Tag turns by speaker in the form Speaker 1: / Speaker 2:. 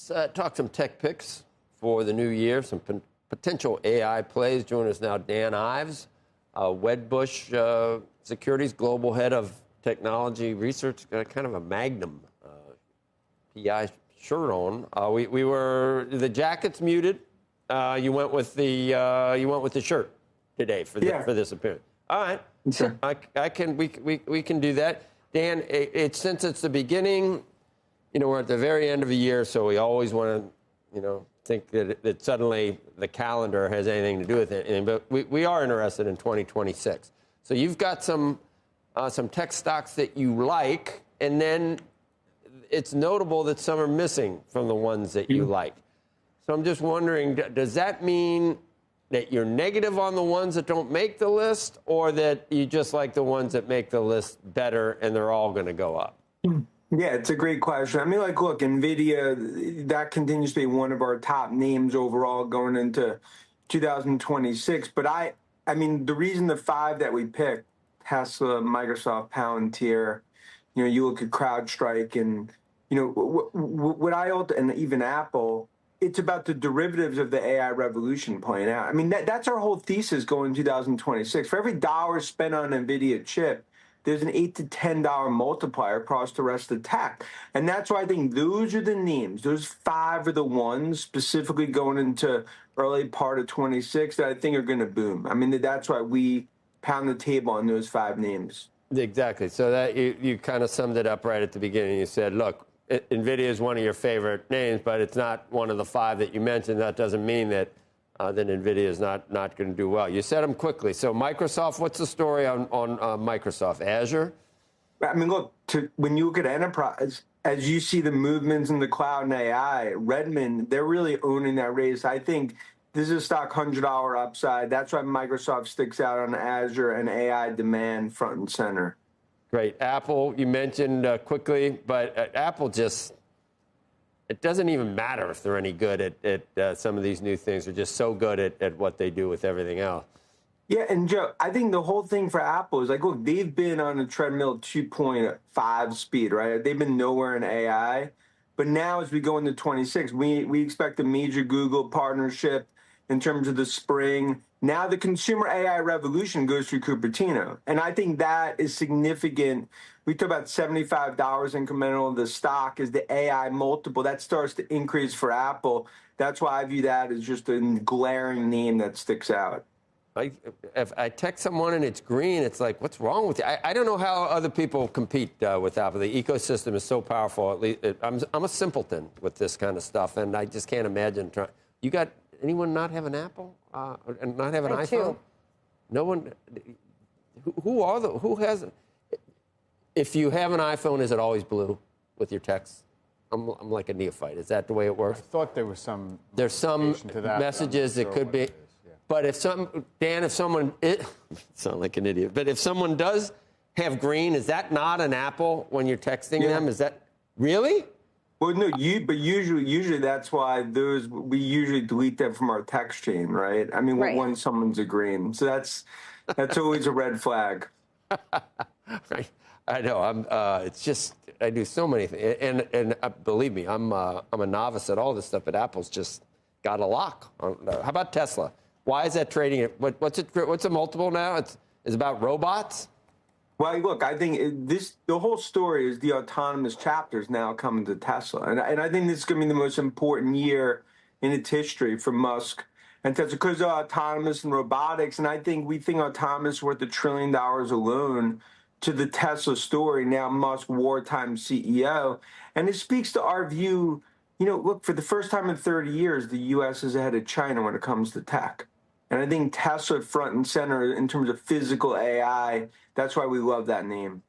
Speaker 1: Let's talk some tech picks for the new year, some potential AI plays. Joining us now, Dan Ives, Wedbush Securities Global Head of Technology Research, got kind of a Magnum PI shirt on. The jacket's muted. You went with the shirt today for this appearance. All right,
Speaker 2: sure.
Speaker 1: We can do that. Dan, since it's the beginning, we're at the very end of the year, so we always want to, think that suddenly the calendar has anything to do with it. But we are interested in 2026. So you've got some tech stocks that you like, and then it's notable that some are missing from the ones that you like. So I'm just wondering, does that mean that you're negative on the ones that don't make the list, or that you just like the ones that make the list better and they're all going to go up?
Speaker 2: Yeah, it's a great question. I mean, look, NVIDIA, that continues to be one of our top names overall going into 2026. But I mean, the reason the five that we picked, Tesla, Microsoft, Palantir, you look at CrowdStrike and, and even Apple, it's about the derivatives of the AI revolution playing out. I mean, that's our whole thesis going into 2026. For every dollar spent on an NVIDIA chip, there's an $8 to $10 multiplier across the rest of tech. And that's why I think those are the names. Those five are the ones specifically going into early part of 26 that I think are going to boom. I mean, that's why we pound the table on those five names.
Speaker 1: Exactly. So that you kind of summed it up right at the beginning. You said, look, NVIDIA is one of your favorite names, but it's not one of the five that you mentioned. That doesn't mean that NVIDIA is not going to do well. You said them quickly. So Microsoft, what's the story on Microsoft? Azure?
Speaker 2: I mean, look, when you look at enterprise, as you see the movements in the cloud and AI, Redmond, they're really owning that race. I think this is a stock $100 upside. That's why Microsoft sticks out on Azure and AI demand front and center.
Speaker 1: Great. Apple, you mentioned quickly, but Apple it doesn't even matter if they're any good at some of these new things. They're just so good at what they do with everything else.
Speaker 2: Yeah, and Joe, I think the whole thing for Apple is like, look, they've been on a treadmill 2.5 speed, right? They've been nowhere in AI. But now as we go into 26, we expect a major Google partnership in terms of the spring. Now the consumer AI revolution goes through Cupertino. And I think that is significant. We talk about $75 incremental. The stock is the AI multiple. That starts to increase for Apple. That's why I view that as just a glaring name that sticks out.
Speaker 1: If I text someone and it's green, it's like, what's wrong with you? I don't know how other people compete with Apple. The ecosystem is so powerful. At least I'm a simpleton with this kind of stuff, and I just can't imagine trying. You got anyone not have an Apple and not have an iPhone?
Speaker 3: Too.
Speaker 1: No one. Who has? If you have an iPhone, is it always blue with your text? I'm like a neophyte. Is that the way it works?
Speaker 4: I thought there was some.
Speaker 1: There's some messages that could be. But if someone, sound like an idiot, but if someone does have green, is that not an Apple when you're texting them? Is that really?
Speaker 2: Well, no, but usually that's why we usually delete them from our text chain, right? I mean, when someone's agreeing, so that's always a red flag.
Speaker 1: Right. I know. It's just I do so many things, and believe me, I'm a novice at all this stuff. But Apple's just got a lock. How about Tesla? Why is that trading it? What's a multiple now? It's about robots.
Speaker 2: Well, look, I think the whole story is the autonomous chapters now coming to Tesla. And I think this is going to be the most important year in its history for Musk and Tesla because of autonomous and robotics. And we think autonomous is worth $1 trillion alone to the Tesla story. Now Musk, wartime CEO. And it speaks to our view, look, for the first time in 30 years, the U.S. is ahead of China when it comes to tech. And I think Tesla front and center in terms of physical AI. That's why we love that name.